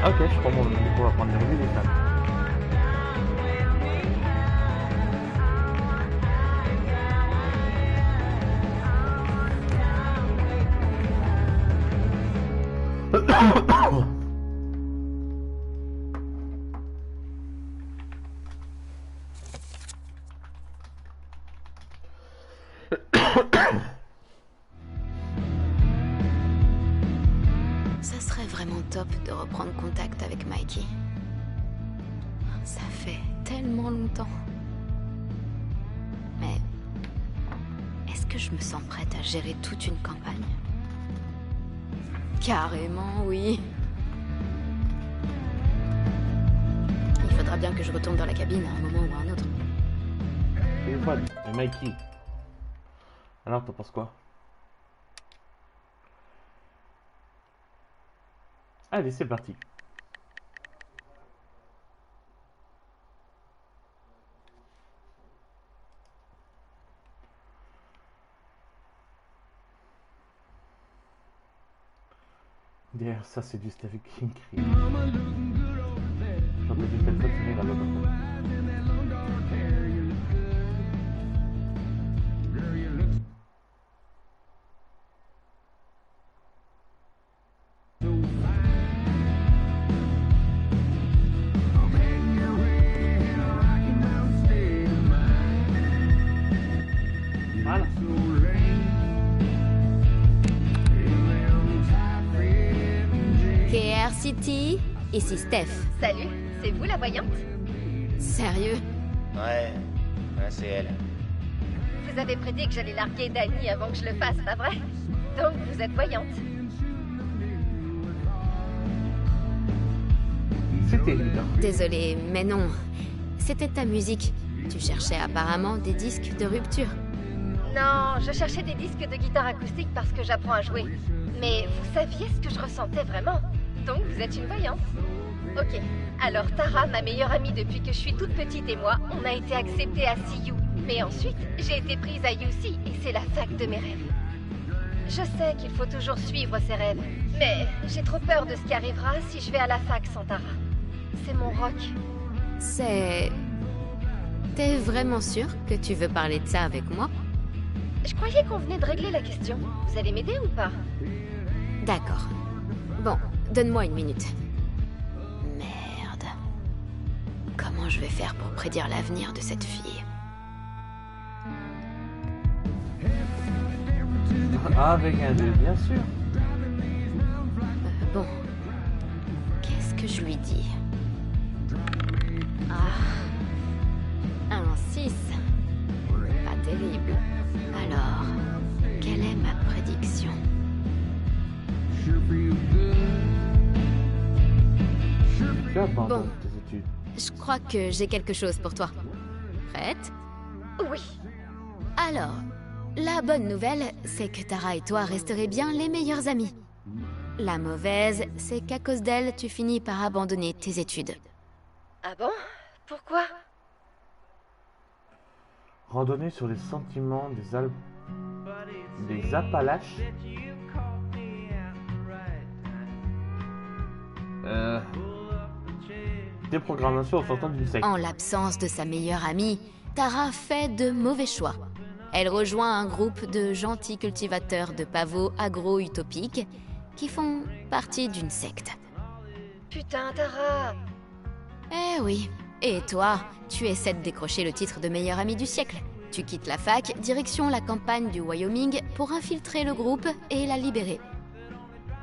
Ok, je prends mon micro, on va prendre les revues des femmes. Ça serait vraiment top de reprendre contact avec Mikey. Ça fait tellement longtemps. Mais est-ce que je me sens prête à gérer toute une campagne? Carrément, oui. Il faudra bien que je retourne dans la cabine à un moment ou à un autre. Téléphone, et Mikey. Alors, t'en penses quoi? Allez, c'est parti. Derrière ça, c'est du Stephen King. J'en ai vu quelqu'un sonner là-bas. Voilà. KR City, ici Steph. Salut, c'est vous la voyante? Sérieux? Ouais, c'est elle. Vous avez prédit que j'allais larguer Danny avant que je le fasse, pas vrai? Donc vous êtes voyante. C'est terrible. Désolée, mais non. C'était ta musique. Tu cherchais apparemment des disques de rupture. Non, je cherchais des disques de guitare acoustique parce que j'apprends à jouer. Mais vous saviez ce que je ressentais vraiment? Donc vous êtes une voyante. Ok, alors Tara, ma meilleure amie depuis que je suis toute petite et moi, on a été acceptés à CU. Mais ensuite, j'ai été prise à UC et c'est la fac de mes rêves. Je sais qu'il faut toujours suivre ses rêves, mais j'ai trop peur de ce qui arrivera si je vais à la fac sans Tara. C'est mon rock. C'est... T'es vraiment sûr que tu veux parler de ça avec moi? Je croyais qu'on venait de régler la question. Vous allez m'aider ou pas? D'accord. Bon, donne-moi une minute. Comment je vais faire pour prédire l'avenir de cette fille? Avec un dé, bien sûr. Bon. Qu'est-ce que je lui dis? Ah. Un 6. Pas terrible. Alors, quelle est ma prédiction? Tu abandonnes Bon. tes études. Je crois que j'ai quelque chose pour toi. Prête? Oui. Alors, la bonne nouvelle, c'est que Tara et toi resterez bien les meilleurs amis. La mauvaise, c'est qu'à cause d'elle, tu finis par abandonner tes études. Ah bon? Pourquoi? Randonnée sur les sentiments des Appalaches. Déprogrammation en sortant d'une secte. En l'absence de sa meilleure amie, Tara fait de mauvais choix. Elle rejoint un groupe de gentils cultivateurs de pavots agro-utopiques qui font partie d'une secte. Putain, Tara! Eh oui. Et toi, tu essaies de décrocher le titre de meilleure amie du siècle. Tu quittes la fac, direction la campagne du Wyoming pour infiltrer le groupe et la libérer.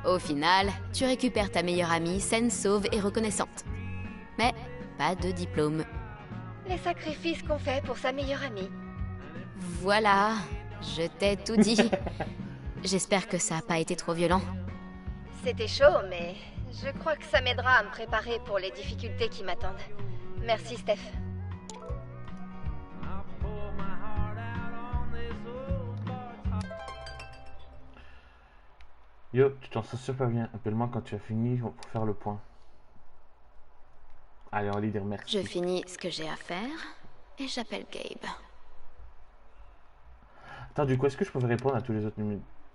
Au final, tu récupères ta meilleure amie saine, sauve et reconnaissante. Mais pas de diplôme. Les sacrifices qu'on fait pour sa meilleure amie. Voilà, je t'ai tout dit. J'espère que ça n'a pas été trop violent. C'était chaud, mais je crois que ça m'aidera à me préparer pour les difficultés qui m'attendent. Merci, Steph. Yo, tu t'en sors super bien. Appelle-moi quand tu as fini pour faire le point. Allez, on va lui dire merci. Je finis ce que j'ai à faire et j'appelle Gabe. Attends, du coup, est-ce que je pouvais répondre à tous les autres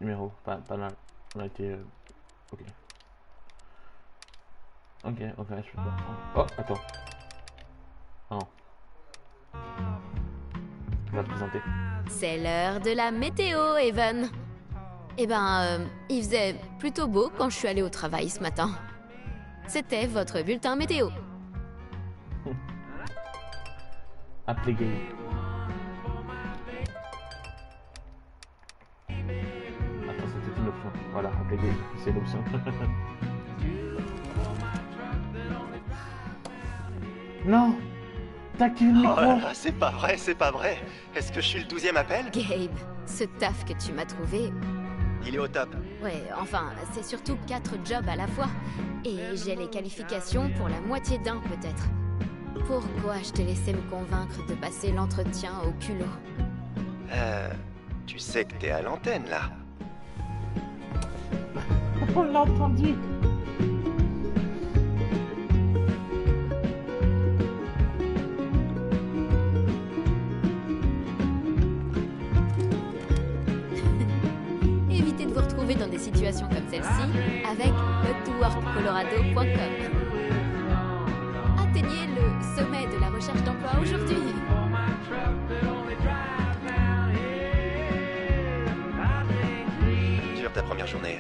numéros? Pas mal. On a été... Ok. Ok, je peux pas. Oh, attends. Non. On va te présenter. C'est l'heure de la météo, Evan. Eh ben, il faisait plutôt beau quand je suis allée au travail ce matin. C'était votre bulletin météo. Appelez Gabe. Attends, c'était une option. Voilà, appelez Gabe. C'est une option. Non! T'actives le Oh micro! là là, c'est pas vrai, c'est pas vrai. Est-ce que je suis le 12e appel? Gabe, ce taf que tu m'as trouvé... Il est au top. Ouais, enfin, c'est surtout 4 jobs à la fois. Et j'ai les qualifications pour la moitié d'un, peut-être. Pourquoi je t'ai laissé me convaincre de passer l'entretien au culot? Tu sais que t'es à l'antenne, là. On l'a entendu! Évitez de vous retrouver dans des situations comme celle-ci avec hottoworkcolorado.com. Atteignez le sommet de la recherche d'emploi aujourd'hui. Dure ta première journée.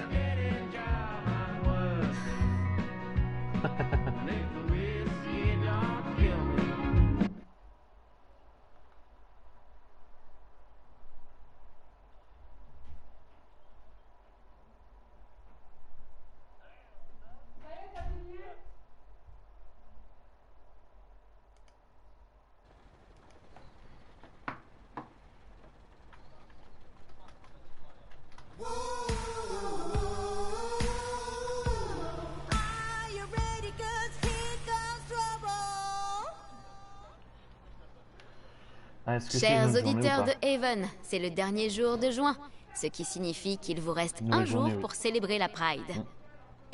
Ah, est-ce que c'est Chers une journée ou auditeurs pas? de Haven, c'est le dernier jour de juin, ce qui signifie qu'il vous reste Une un journée, jour oui. pour célébrer la Pride.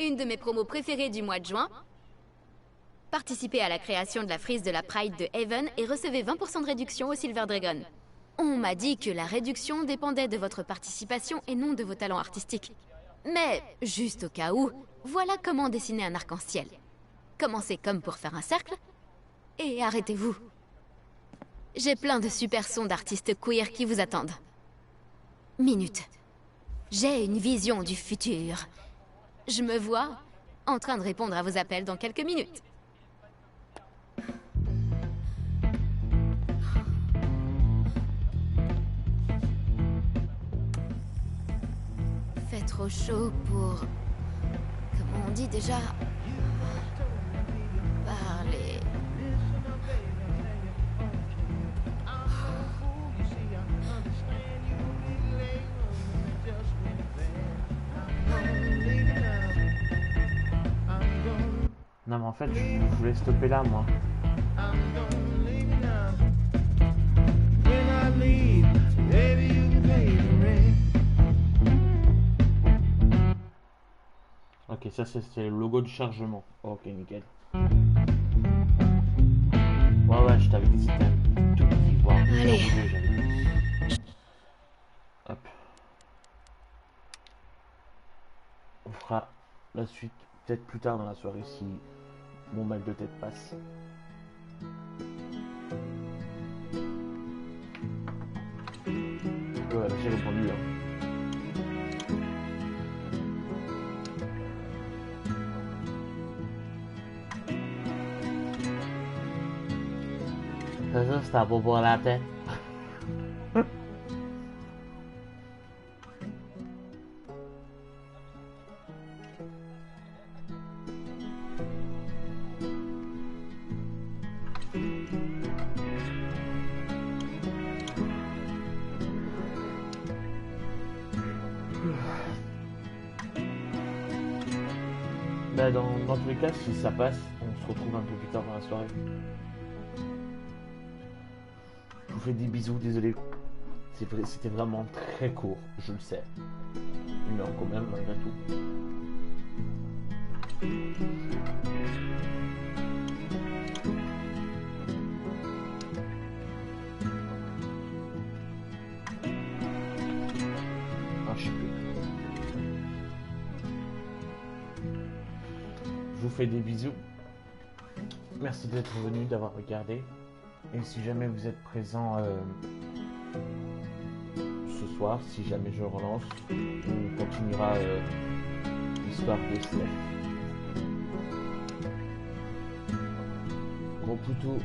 Une de mes promos préférées du mois de juin. Participez à la création de la frise de la Pride de Haven et recevez 20% de réduction au Silver Dragon. On m'a dit que la réduction dépendait de votre participation et non de vos talents artistiques. Mais, juste au cas où, voilà comment dessiner un arc-en-ciel. Commencez comme pour faire un cercle, et arrêtez-vous. J'ai plein de super sons d'artistes queer qui vous attendent. Minute. J'ai une vision du futur. Je me vois en train de répondre à vos appels dans quelques minutes. trop chaud pour... Comment on dit déjà? Parler. Non mais en fait, je voulais stopper là, moi. Ok, ça c'est le logo de chargement. Ok, nickel. Ouais, je t'avais dit c'était un tout petit voir. Allez. Hop. On fera la suite peut-être plus tard dans la soirée si mon mal de tête passe. Ouais, j'ai répondu. Hein. Ça, c'est un bobo à la tête. Bah dans tous les cas, si ça passe, on se retrouve un peu plus tard dans la soirée. Je vous fais des bisous, désolé. C'était vraiment très court, je le sais. Mais quand même, malgré tout. Ah, je sais plus. Je vous fais des bisous. Merci d'être venu, d'avoir regardé. Et si jamais vous êtes présent ce soir, si jamais je relance, on continuera l'histoire de Steph. Gros poutou.